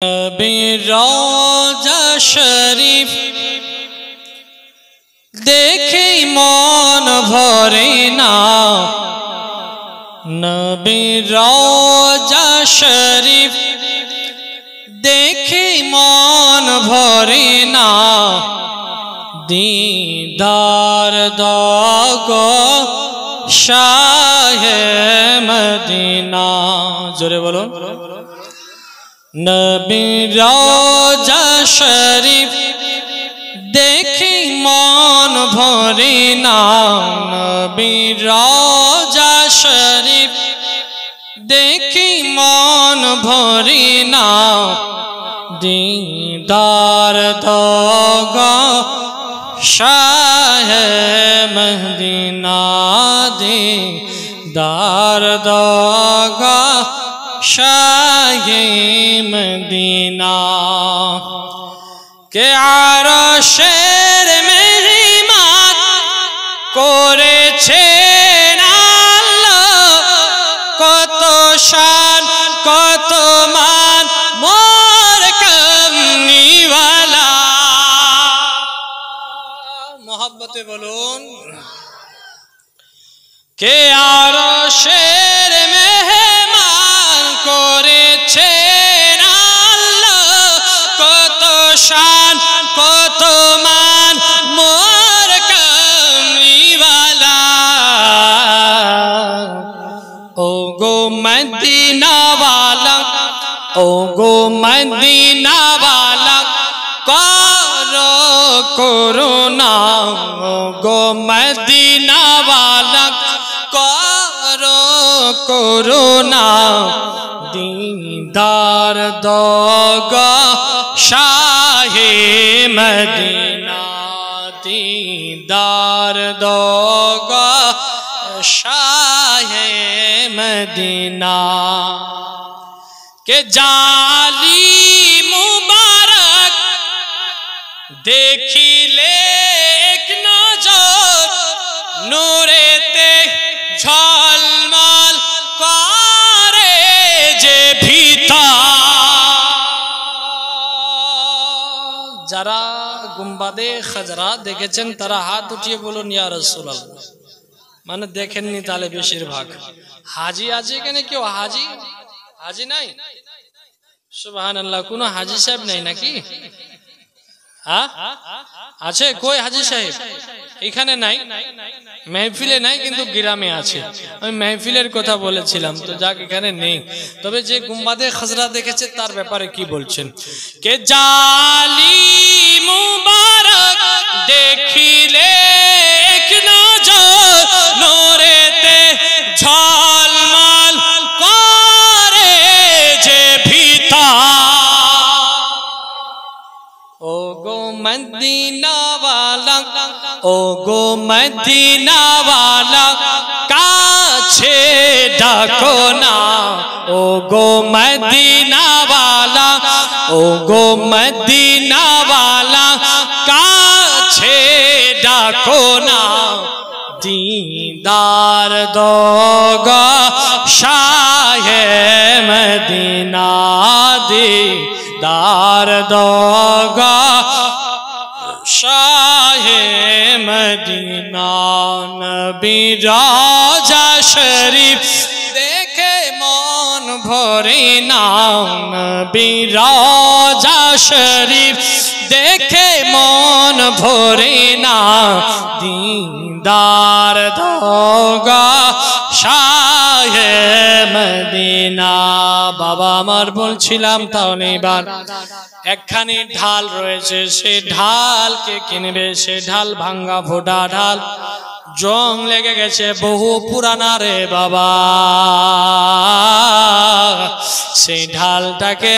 नबी रोजा शरीफ देखे मन भरे ना, नबी रोजा शरीफ देखे मन भरे ना, दीदार दो शाहे मदीना। जोरे बोलो नबी रोजा शरीफ देखी मन भरे ना, नबी रोजा शरीफ देखी मन भरे ना, दीदार दोगा शाहे मदीना, दीदार दोगा शाहे मदीना। के आरशेर मेहमान करेছেন আল্লাহ, কত শান কত মান মোর কামনিওয়ালা। মোহাব্বতে বলুন কে আরশের মেহমান করেছেন আল্লাহ, কত শান কত মান মোর কামনিওয়ালা। ও গো মদিনাওয়ালা, ও গো মদিনাওয়ালা করো করুণা, ও গো মদিনাওয়ালা করো করুণা, दीदार दोगा शाहे मदीना, दीदार दोगा शाहे मदीना। के जाली मुबारक देखिले एक नजर, नूरेते झलमल करे जे যারা গুম্বাদে খাজরা দেখেছেন তারা হাত উঠিয়ে বলুন ইয়া রাসূলুল্লাহ। মানে দেখেননি তাহলে বেশিরভাগ। হাজি আছে এখানে কেউ? হাজি হাজি নাই? সুবহানাল্লাহ। কোন হাজি সাহেব নাই নাকি? আছে কই হাজি সাহেব? এখানে নাই, মেহফিলে নাই, কিন্তু গ্রামে আছে। আমি মেহফিলের কথা বলেছিলাম, তো যাক এখানে নেই। তবে যে গুম্বাদে খাজরা দেখেছে তার ব্যাপারে কি বলছেন? কে জালি মুবারক দেখিলে এক নজর, নূরেতে ঝলমল করে যে ভিতর। ও গো মদিনাওয়ালা, ও গো মদিনাওয়ালা কাছে ডাকো না, ও গো মদিনাওয়ালা, ও গো মদিনাওয়ালা কাছে ডাকো না, दीदार दोगा शाहे मदीना, दीदार दोगा शाहे मदीना। नबी रोजा शरीफ देखे मन भरे ना, नबी रोजा शरीफ देखे मन भरे ना, दीदार दोगा शाहे मदीना। বাবা আমার বলছিলাম তাহলে এবার একখানি ঢাল রয়েছে, সে ঢালকে কিনবে। সে ঢাল ভাঙ্গা ফোটা ঢাল, জং লেগে গেছে, বহু পুরানা রে বাবা। সেই ঢালটাকে